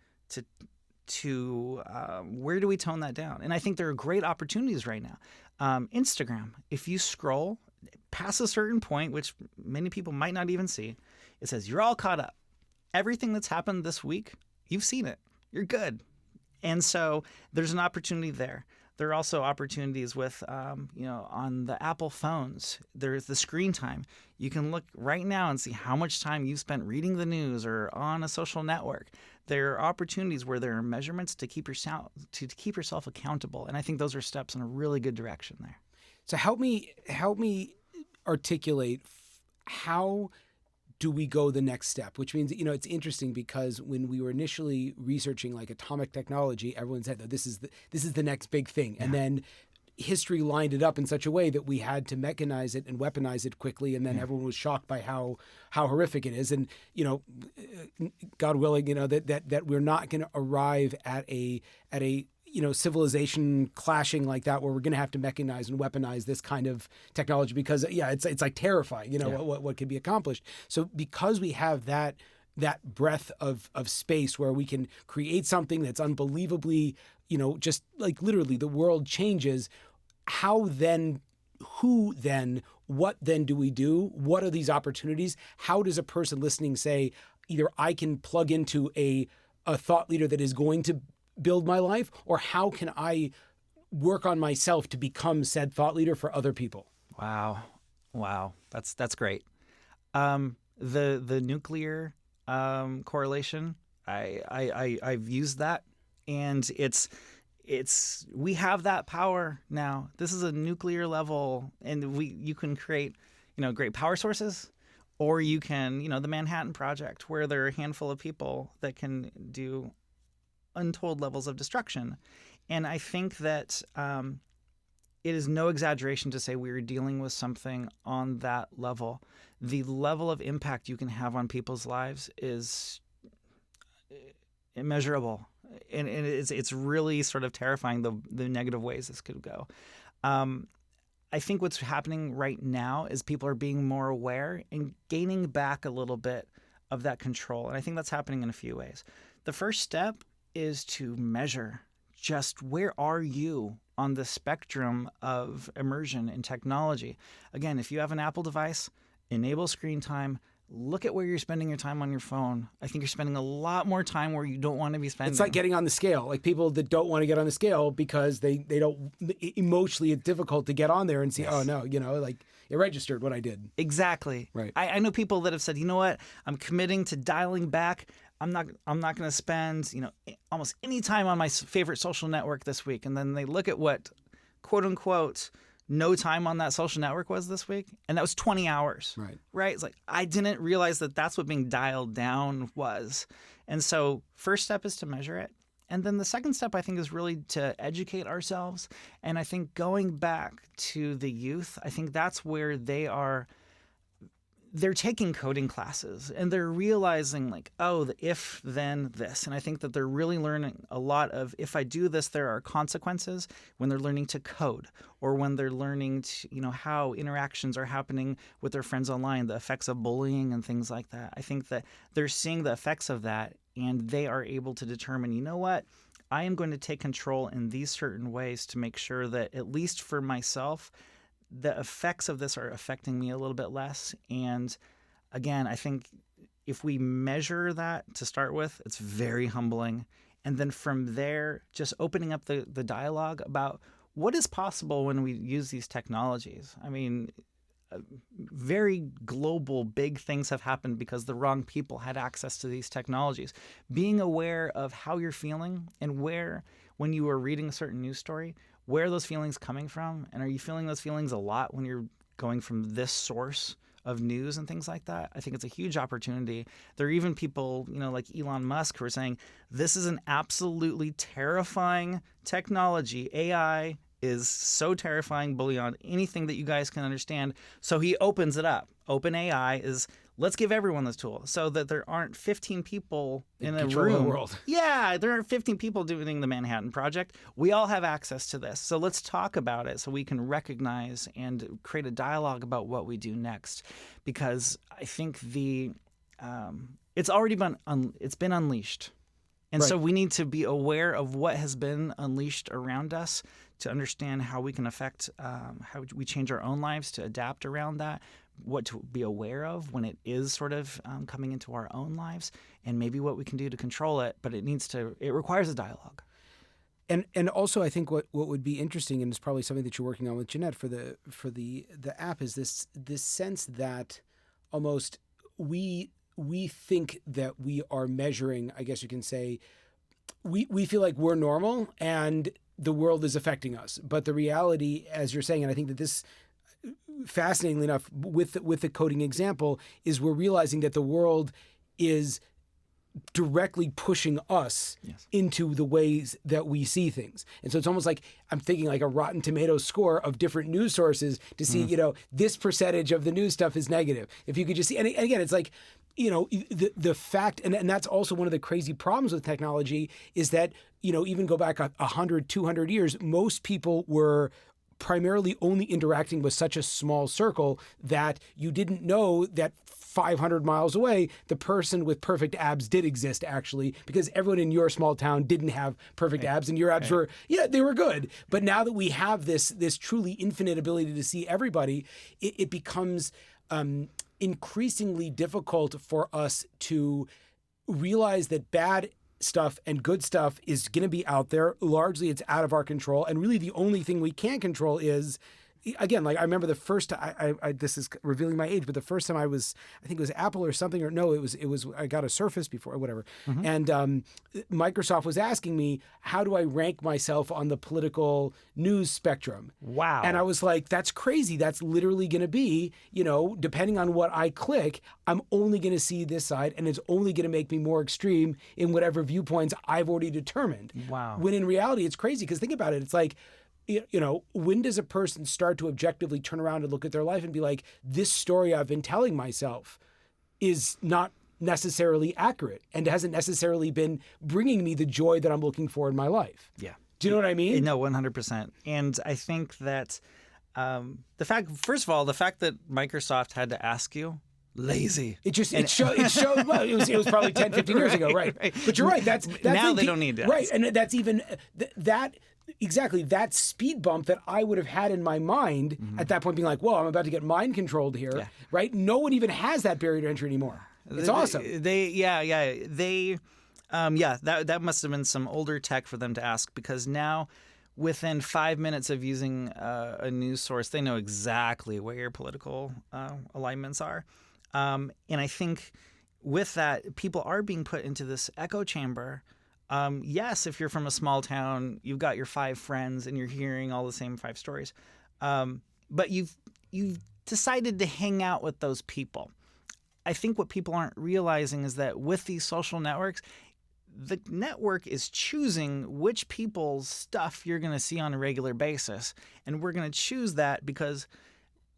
to where do we tone that down? And I think there are great opportunities right now. Instagram, if you scroll past a certain point, which many people might not even see, it says you're all caught up. Everything that's happened this week, you've seen it. You're good. And so there's an opportunity there. There are also opportunities with, on the Apple phones. There's the screen time. You can look right now and see how much time you've spent reading the news or on a social network. There are opportunities where there are measurements to keep yourself accountable, and I think those are steps in a really good direction there. So help me articulate how do we go the next step? Which means, it's interesting because when we were initially researching like atomic technology, everyone said that this is the next big thing. Yeah. And then history lined it up in such a way that we had to mechanize it and weaponize it quickly. And then everyone was shocked by how horrific it is. And, God willing, that we're not going to arrive at a civilization clashing like that, where we're going to have to mechanize and weaponize this kind of technology because, it's like terrifying, what can be accomplished. So because we have that breadth of space where we can create something that's unbelievably, just like literally the world changes, how then, who then, what then do we do? What are these opportunities? How does a person listening say, either I can plug into a thought leader that is going to build my life, or how can I work on myself to become said thought leader for other people? Wow. That's great. The nuclear correlation, I've used that, and we have that power now. This is a nuclear level, and you can create, great power sources, or you can, the Manhattan Project, where there are a handful of people that can do untold levels of destruction. And I think that it is no exaggeration to say we are dealing with something on that level. The level of impact you can have on people's lives is immeasurable. And it's really sort of terrifying the negative ways this could go. I think what's happening right now is people are being more aware and gaining back a little bit of that control. And I think that's happening in a few ways. The first step is to measure just where are you on the spectrum of immersion in technology. Again, if you have an Apple device, enable screen time. Look at where you're spending your time on your phone. I think you're spending a lot more time where you don't want to be spending. It's like getting on the scale. Like people that don't want to get on the scale because they don't, emotionally it's difficult to get on there and see, oh no, like it registered what I did. Exactly. Right. I know people that have said, you know what, I'm committing to dialing back. I'm not going to spend, almost any time on my favorite social network this week. And then they look at what, quote unquote, no time on that social network was this week, and that was 20 hours. Right? It's like I didn't realize that that's what being dialed down was. And so first step is to measure it. And then the second step, I think, is really to educate ourselves. And I think going back to the youth, I think that's where they're taking coding classes and they're realizing like, oh, the if, then this. And I think that they're really learning a lot of if I do this, there are consequences when they're learning to code or when they're learning to, how interactions are happening with their friends online, the effects of bullying and things like that. I think that they're seeing the effects of that and they are able to determine, you know what, I am going to take control in these certain ways to make sure that at least for myself, the effects of this are affecting me a little bit less. And again, I think if we measure that to start with, it's very humbling. And then from there, just opening up the dialogue about what is possible when we use these technologies. I mean, very global, big things have happened because the wrong people had access to these technologies. Being aware of how you're feeling and where, when you are reading a certain news story, where are those feelings coming from? And are you feeling those feelings a lot when you're going from this source of news and things like that? I think it's a huge opportunity. There are even people, like Elon Musk who are saying, this is an absolutely terrifying technology. AI is so terrifying beyond anything that you guys can understand. So he opens it up. OpenAI is, let's give everyone this tool so that there aren't 15 people in a room. The world. Yeah, there aren't 15 people doing the Manhattan Project. We all have access to this. So let's talk about it so we can recognize and create a dialogue about what we do next. Because I think it's already been unleashed. And so we need to be aware of what has been unleashed around us to understand how we can affect, how we change our own lives to adapt around that, what to be aware of when it is sort of coming into our own lives, and maybe what we can do to control it. But it requires a dialogue. And also, I think what would be interesting, and it's probably something that you're working on with Jeanette for the app, is this sense that almost we think that we are measuring, I guess you can say, we feel like we're normal and the world is affecting us. But the reality, as you're saying, and I think that this, fascinatingly enough, with the coding example, is we're realizing that the world is directly pushing us into the ways that we see things. And so it's almost like I'm thinking like a Rotten Tomatoes score of different news sources to see, this percentage of the news stuff is negative. If you could just see, and again, it's like, the fact, and that's also one of the crazy problems with technology is that, even go back 100, 200 years, most people were primarily only interacting with such a small circle that you didn't know that 500 miles away, the person with perfect abs did exist, actually, because everyone in your small town didn't have perfect abs, and your abs were, they were good. But now that we have this truly infinite ability to see everybody, it becomes increasingly difficult for us to realize that bad stuff and good stuff is going to be out there. Largely, it's out of our control. And really, the only thing we can control is, again, like I remember the first time, this is revealing my age, but the first time I think it was Apple or something, or no, it was I got a Surface before, or whatever. Mm-hmm. And Microsoft was asking me, how do I rank myself on the political news spectrum? Wow. And I was like, that's crazy. That's literally going to be, depending on what I click, I'm only going to see this side, and it's only going to make me more extreme in whatever viewpoints I've already determined. Wow. When in reality, it's crazy, because think about it. It's like, when does a person start to objectively turn around and look at their life and be like, this story I've been telling myself is not necessarily accurate and hasn't necessarily been bringing me the joy that I'm looking for in my life? Yeah. Do you know what I mean? No, 100%. And I think that the fact that Microsoft had to ask you, lazy. It showed well, it was probably 10, 15 years ago, right? But you're right. That's now they don't need to. Right. And that's even that. Exactly, that speed bump that I would have had in my mind at that point, being like, whoa, I'm about to get mind controlled here, right? No one even has that barrier to entry anymore. It's awesome. That must have been some older tech for them to ask, because now within 5 minutes of using a news source, they know exactly where your political alignments are. And I think with that, people are being put into this echo chamber. Yes, if you're from a small town, you've got your 5 friends and you're hearing all the same 5 stories. But you've decided to hang out with those people. I think what people aren't realizing is that with these social networks, the network is choosing which people's stuff you're going to see on a regular basis. And we're going to choose that because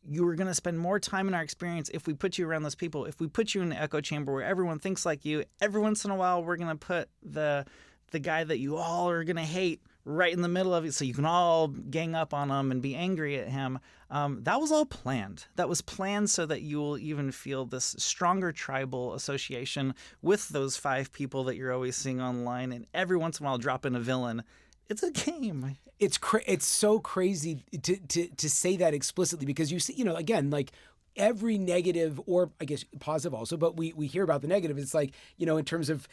you are going to spend more time in our experience if we put you around those people. If we put you in an echo chamber where everyone thinks like you, every once in a while we're going to put the guy that you all are going to hate right in the middle of it so you can all gang up on him and be angry at him. That was all planned. That was planned so that you will even feel this stronger tribal association with those 5 people that you're always seeing online, and every once in a while drop in a villain. It's a game. It's so crazy to say that explicitly, because you see, you know, again, like every negative, or I guess positive also, but we hear about the negative. It's like, you know, in terms of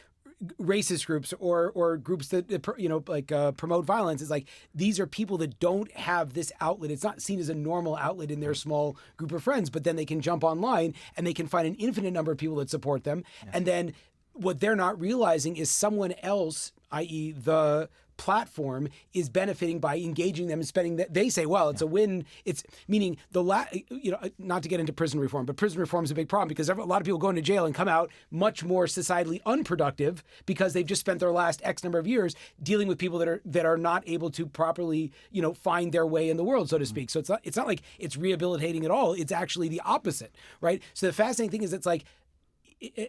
racist groups or groups that, you know, like promote violence. It's like these are people that don't have this outlet. It's not seen as a normal outlet in their small group of friends, but then they can jump online and they can find an infinite number of people that support them. Yeah. And then what they're not realizing is someone else, i.e. the platform, is benefiting by engaging them and spending that. They say, well, it's a win. It's meaning you know, not to get into prison reform, but prison reform is a big problem because a lot of people go into jail and come out much more societally unproductive because they've just spent their last X number of years dealing with people that are not able to properly, you know, find their way in the world, so to speak. So it's not like it's rehabilitating at all. It's actually the opposite, right? So the fascinating thing is it's like,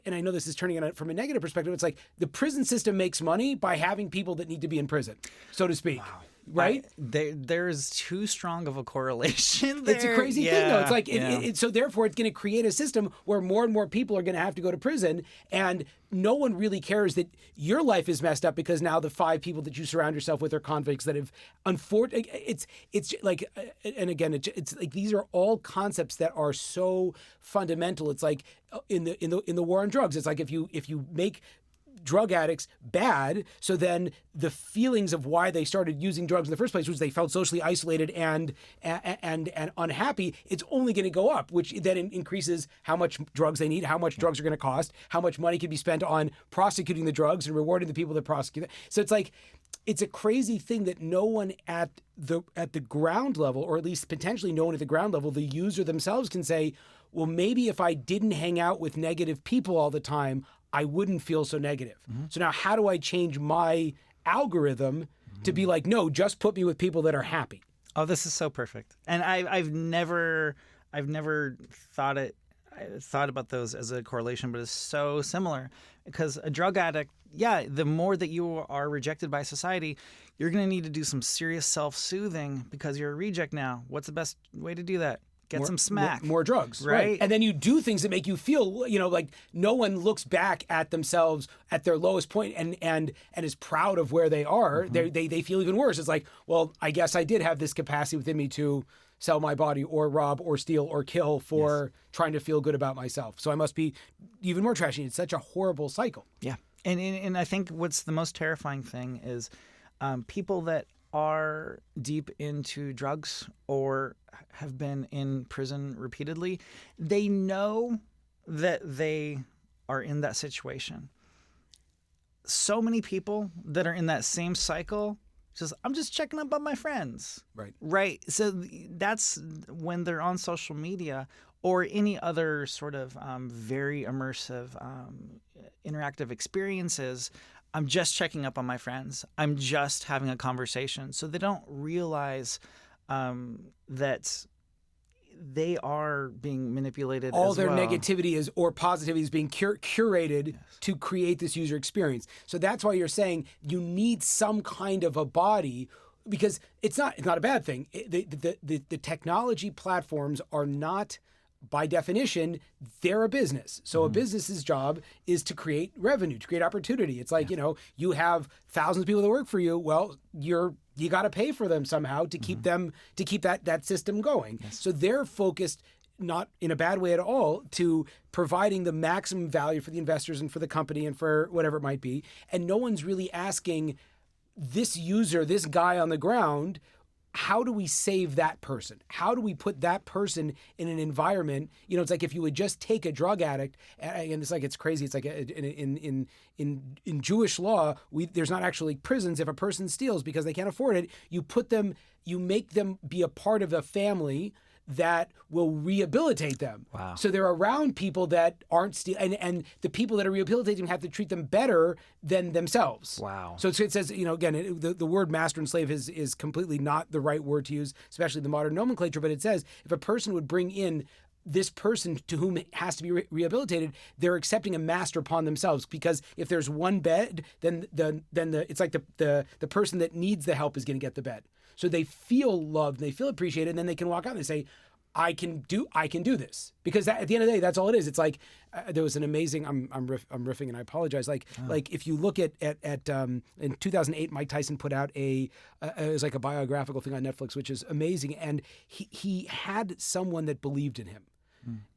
and I know this is turning it from a negative perspective, it's like the prison system makes money by having people that need to be in prison, so to speak. Wow. Right? There's too strong of a correlation there. It's a crazy thing, though. It's like, so therefore it's going to create a system where more and more people are going to have to go to prison, and no one really cares that your life is messed up because now the 5 people that you surround yourself with are convicts that have, unfortunately, it's like, and again, it's like these are all concepts that are so fundamental. It's like in the war on drugs. It's like if you make drug addicts bad, so then the feelings of why they started using drugs in the first place, which they felt socially isolated and unhappy, it's only going to go up, which then increases how much drugs they need, how much drugs are going to cost, how much money can be spent on prosecuting the drugs and rewarding the people that prosecute it. So it's like, it's a crazy thing that no one at the ground level, or at least potentially no one at the ground level, the user themselves, can say, well, maybe if I didn't hang out with negative people all the time, I wouldn't feel so negative. Mm-hmm. So now how do I change my algorithm to be like, no, just put me with people that are happy? Oh, this is so perfect. And I've never thought about those as a correlation, but it's so similar because a drug addict, the more that you are rejected by society, you're going to need to do some serious self-soothing because you're a reject now. What's the best way to do that? Get some smack. More drugs. Right. And then you do things that make you feel, you know, like no one looks back at themselves at their lowest point and is proud of where they are. Mm-hmm. They feel even worse. It's like, well, I guess I did have this capacity within me to sell my body or rob or steal or kill for trying to feel good about myself. So I must be even more trashy. It's such a horrible cycle. Yeah. And I think what's the most terrifying thing is people that are deep into drugs or have been in prison repeatedly, they know that they are in that situation. So many people that are in that same cycle, just, I'm just checking up on my friends. Right. So that's when they're on social media or any other sort of very immersive, interactive experiences. I'm just checking up on my friends. I'm just having a conversation. So they don't realize that they are being manipulated. All their negativity or positivity is being curated to create this user experience. So that's why you're saying you need some kind of a body, because it's not a bad thing. The technology platforms are not, by definition, they're a business. So a business's job is to create revenue, to create opportunity. It's like, you know, you have thousands of people that work for you. Well, you got to pay for them somehow to keep them, to keep that system going. Yes. So they're focused, not in a bad way at all, to providing the maximum value for the investors and for the company and for whatever it might be. And no one's really asking this user, this guy on the ground, how do we save that person? How do we put that person in an environment? It's like if you would just take a drug addict, and it's like, it's crazy. It's like in Jewish law, there's not actually prisons if a person steals because they can't afford it. You make them be a part of a family that will rehabilitate them. Wow. So they're around people that aren't and the people that are rehabilitating have to treat them better than themselves. Wow. So it says, again, the word master and slave is completely not the right word to use, especially the modern nomenclature, but it says if a person would bring in this person to whom it has to be rehabilitated, they're accepting a master upon themselves, because if there's one bed, then it's like the person that needs the help is going to get the bed. So they feel loved, they feel appreciated, and then they can walk out and they say, I can do this, because at the end of the day, that's all it is. It's like there was an amazing. I'm riffing and I apologize. Like if you look at in 2008, Mike Tyson put out it was like a biographical thing on Netflix, which is amazing, and he had someone that believed in him,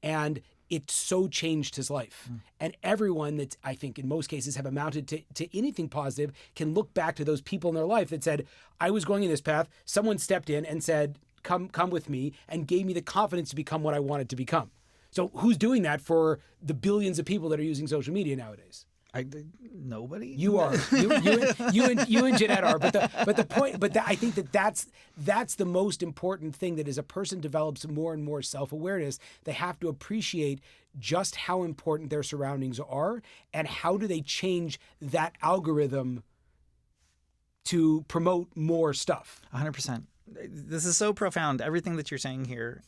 and it so changed his life. And everyone that I think in most cases have amounted to anything positive can look back to those people in their life that said, I was going in this path. Someone stepped in and said, come with me, and gave me the confidence to become what I wanted to become. So who's doing that for the billions of people that are using social media nowadays? Nobody. You are. You and Jeanette are. But the point. I think that's the most important thing. That as a person develops more and more self-awareness, they have to appreciate just how important their surroundings are, and how do they change that algorithm to promote more stuff. 100%. This is so profound. Everything that you're saying here.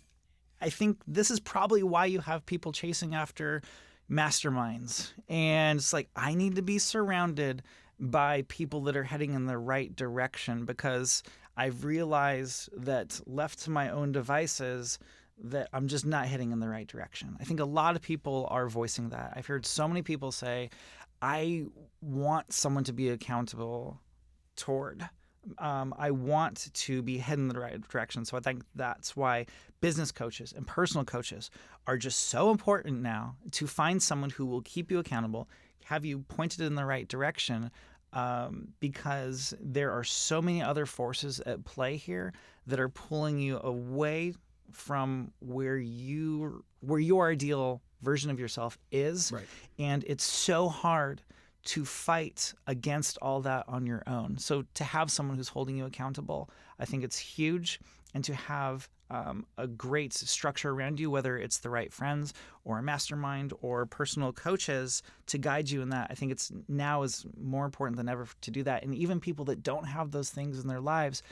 I think this is probably why you have people chasing after masterminds. And it's like, I need to be surrounded by people that are heading in the right direction, because I've realized that left to my own devices, that I'm just not heading in the right direction. I think a lot of people are voicing that. I've heard so many people say, I want someone to be accountable toward. I want to be heading in the right direction. So I think that's why business coaches and personal coaches are just so important now, to find someone who will keep you accountable, have you pointed in the right direction, because there are so many other forces at play here that are pulling you away from where your ideal version of yourself is. Right. And it's so hard to fight against all that on your own. So to have someone who's holding you accountable, I think it's huge. And to have a great structure around you, whether it's the right friends or a mastermind or personal coaches to guide you in that, I think it's now is more important than ever to do that. And even people that don't have those things in their lives,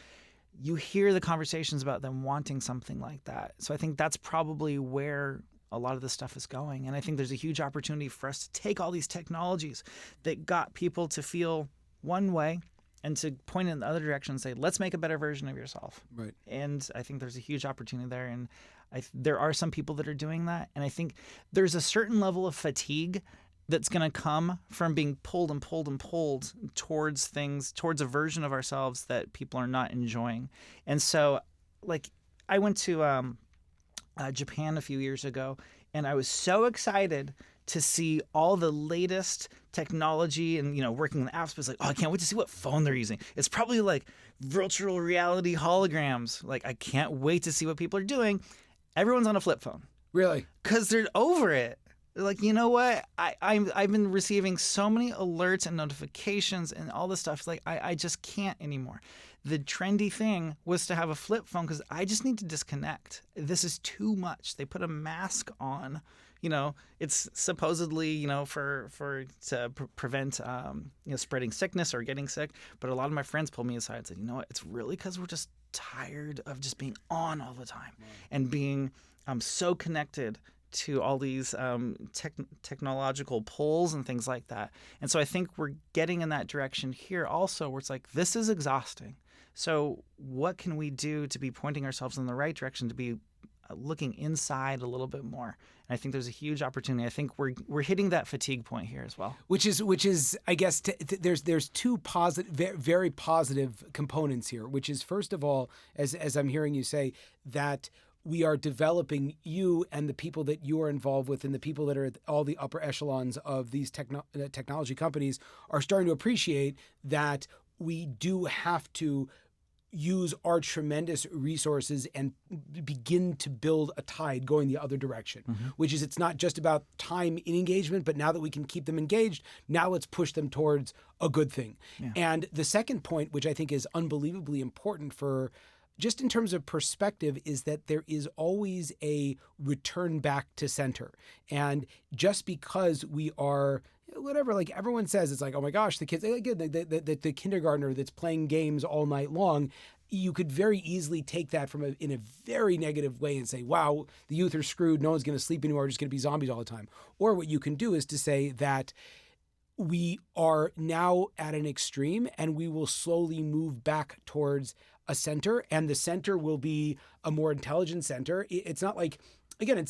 you hear the conversations about them wanting something like that. So I think that's probably where a lot of this stuff is going. And I think there's a huge opportunity for us to take all these technologies that got people to feel one way and to point in the other direction and say, let's make a better version of yourself. Right. And I think there's a huge opportunity there. And there are some people that are doing that. And I think there's a certain level of fatigue that's going to come from being pulled and pulled and pulled towards things, towards a version of ourselves that people are not enjoying. And so, like, I went to Japan a few years ago, and I was so excited to see all the latest technology and, working in the apps. But it's like, oh, I can't wait to see what phone they're using. It's probably like virtual reality holograms. Like, I can't wait to see what people are doing. Everyone's on a flip phone. Really? Because they're over it. They're like, you know what? I've been receiving so many alerts and notifications and all this stuff. Like, I just can't anymore. The trendy thing was to have a flip phone because I just need to disconnect. This is too much. They put a mask on. It's supposedly, to prevent, spreading sickness or getting sick. But a lot of my friends pulled me aside and said, you know what? It's really because we're just tired of just being on all the time and being so connected to all these technological pulls and things like that. And so I think we're getting in that direction here also, where it's like, this is exhausting. So what can we do to be pointing ourselves in the right direction, to be looking inside a little bit more? And I think there's a huge opportunity. I think we're hitting that fatigue point here as well. Which is I guess there's two positive, very positive components here. Which is, first of all, as I'm hearing you say, that we are developing you and the people that you are involved with, and the people that are at all the upper echelons of these technology companies are starting to appreciate that we do have to use our tremendous resources and begin to build a tide going the other direction, which is it's not just about time in engagement, but now that we can keep them engaged, now let's push them towards a good thing. Yeah. And the second point, which I think is unbelievably important for just in terms of perspective, is that there is always a return back to center. And just because we are whatever, like everyone says, it's like, oh my gosh, the kids, the kindergartner that's playing games all night long, you could very easily take that in a very negative way and say, wow, the youth are screwed. No one's going to sleep anymore. Just going to be zombies all the time. Or what you can do is to say that we are now at an extreme and we will slowly move back towards a center, and the center will be a more intelligent center. It's not like, again,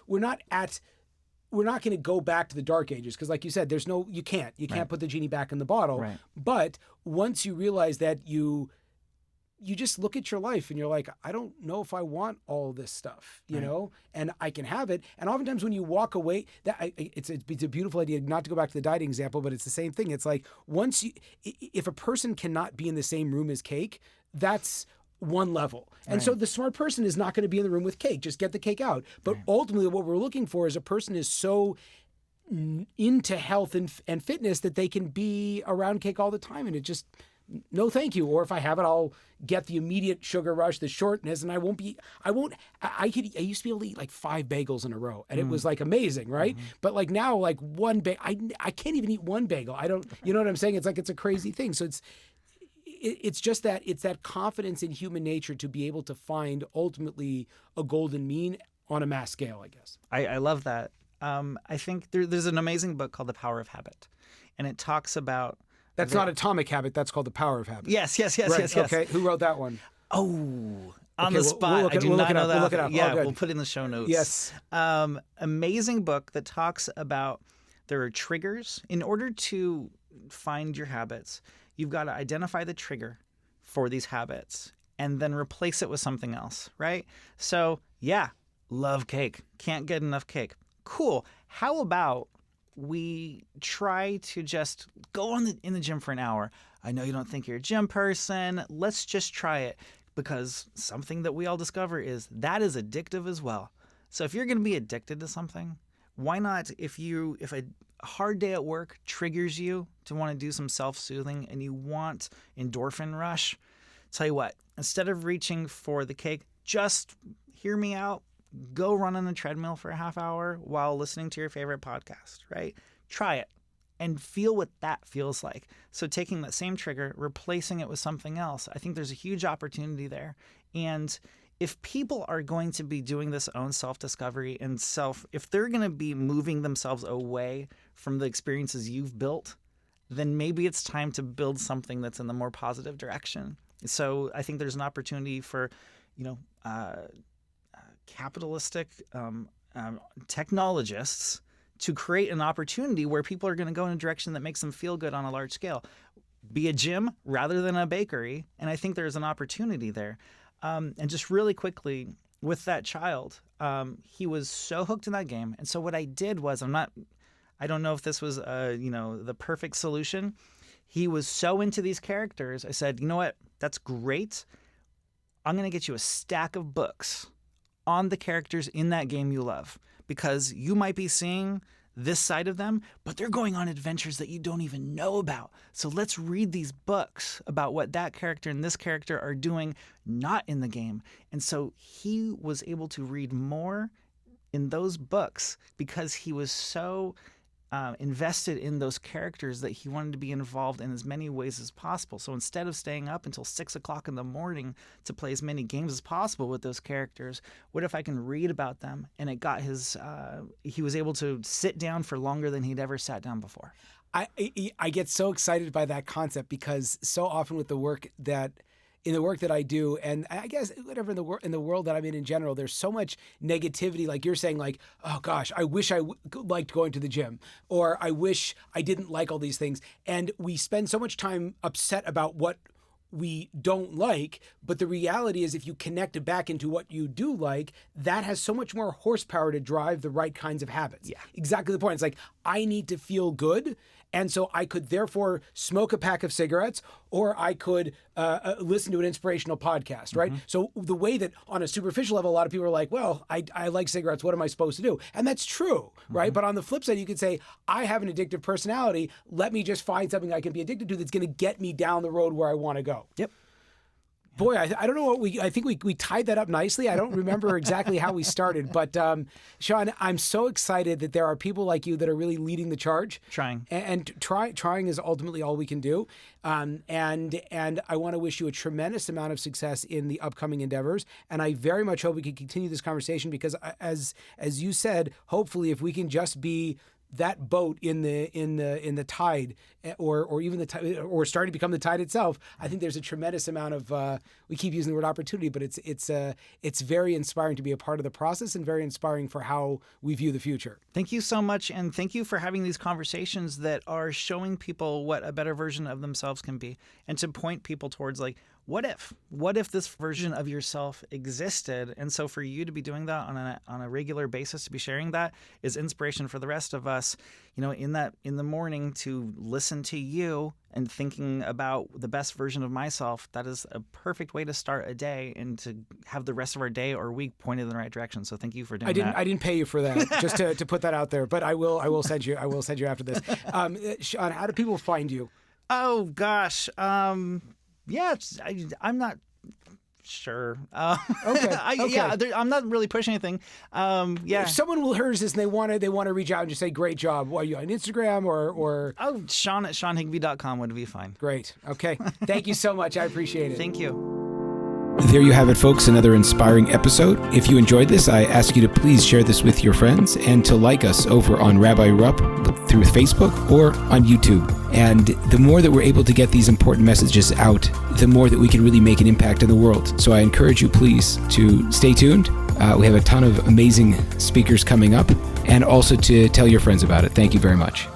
we're not going to go back to the dark ages because, like you said, you can't put the genie back in the bottle. Right. But once you realize that you just look at your life and you're like, I don't know if I want all this stuff, you know, and I can have it. And oftentimes when you walk away, it's a beautiful idea, not to go back to the dieting example, but it's the same thing. It's like if a person cannot be in the same room as cake, that's one level. And so the smart person is not going to be in the room with cake. Just get the cake out. But ultimately what we're looking for is a person is so into health and fitness that they can be around cake all the time. And it just, no, thank you. Or if I have it, I'll get the immediate sugar rush, the shortness, and I used to be able to eat like 5 bagels in a row and it was like amazing, right? But like now, like one bagel, I can't even eat one bagel. You know what I'm saying? It's like, it's a crazy thing. So it's just that it's that confidence in human nature to be able to find ultimately a golden mean on a mass scale, I guess. I love that. I think there's an amazing book called The Power of Habit, and it talks about... That's not Atomic Habit. That's called The Power of Habit. Yes. Right. Okay. Who wrote that one? Oh, on the spot. I do not know that. We'll look it up. Yeah, we'll put it in the show notes. Yes. Amazing book that talks about there are triggers. In order to find your habits, you've got to identify the trigger for these habits and then replace it with something else, right? So, yeah, love cake. Can't get enough cake. Cool. How about we try to just go in the gym for an hour? I know you don't think you're a gym person. Let's just try it, because something that we all discover is that is addictive as well. So if you're going to be addicted to something, why not, if a hard day at work triggers you to want to do some self-soothing and you want endorphin rush, tell you what, instead of reaching for the cake, just hear me out. Go run on the treadmill for a half hour while listening to your favorite podcast, right? Try it and feel what that feels like. So taking that same trigger, replacing it with something else, I think there's a huge opportunity there. And if people are going to be doing this own self-discovery and if they're going to be moving themselves away from the experiences you've built, then maybe it's time to build something that's in the more positive direction. So I think there's an opportunity for, capitalistic technologists to create an opportunity where people are going to go in a direction that makes them feel good on a large scale. Be a gym rather than a bakery. And I think there's an opportunity there. And just really quickly, with that child, he was so hooked in that game. And so what I did was, I don't know if this was, the perfect solution. He was so into these characters. I said, you know what? That's great. I'm going to get you a stack of books on the characters in that game you love, because you might be seeing this side of them, but they're going on adventures that you don't even know about. So let's read these books about what that character and this character are doing not in the game. And so he was able to read more in those books because he was so invested in those characters that he wanted to be involved in as many ways as possible. So instead of staying up until 6 o'clock in the morning to play as many games as possible with those characters, what if I can read about them? And it got he was able to sit down for longer than he'd ever sat down before. I get so excited by that concept, because so often with the work that I do, and I guess whatever in the world that I'm in general, there's so much negativity. Like you're saying, like, oh gosh, I wish I liked going to the gym, or I wish I didn't like all these things. And we spend so much time upset about what we don't like, but the reality is if you connect it back into what you do like, that has so much more horsepower to drive the right kinds of habits. Yeah. Exactly the point. It's like, I need to feel good, And so I could therefore smoke a pack of cigarettes, or I could listen to an inspirational podcast, right? So the way that on a superficial level, a lot of people are like, well, I like cigarettes. What am I supposed to do? And that's true, right? But on the flip side, you could say, I have an addictive personality. Let me just find something I can be addicted to that's going to get me down the road where I want to go. Yep. Boy, I don't know what I think we tied that up nicely. I don't remember exactly how we started, but Sean, I'm so excited that there are people like you that are really leading the charge. Trying. And trying is ultimately all we can do. And I want to wish you a tremendous amount of success in the upcoming endeavors. And I very much hope we can continue this conversation because as you said, hopefully if we can just be that boat in the tide, or even the tide, or starting to become the tide itself, I think there's a tremendous amount of we keep using the word opportunity, but it's very inspiring to be a part of the process and very inspiring for how we view the future. Thank you so much, and thank you for having these conversations that are showing people what a better version of themselves can be, and to point people towards like, what if this version of yourself existed? And so for you to be doing that on a regular basis, to be sharing that, is inspiration for the rest of us, in the morning, to listen to you and thinking about the best version of myself. That is a perfect way to start a day and to have the rest of our day or week pointed in the right direction. So thank you for doing that. I didn't pay you for that, just to put that out there, but I will send you after this. Sean, how do people find you? Oh gosh. Yeah, I'm not sure. Okay. Yeah, I'm not really pushing anything. Yeah. If someone hears this and they want to reach out and just say, great job, are you on Instagram or? Oh, Sean at SeanHigby.com would be fine. Great. Okay. Thank you so much. I appreciate it. Thank you. There you have it, folks, another inspiring episode. If you enjoyed this, I ask you to please share this with your friends and to like us over on Rabbi Rupp through Facebook or on YouTube. And the more that we're able to get these important messages out, the more that we can really make an impact in the world. So I encourage you, please, to stay tuned. We have a ton of amazing speakers coming up, and also to tell your friends about it. Thank you very much.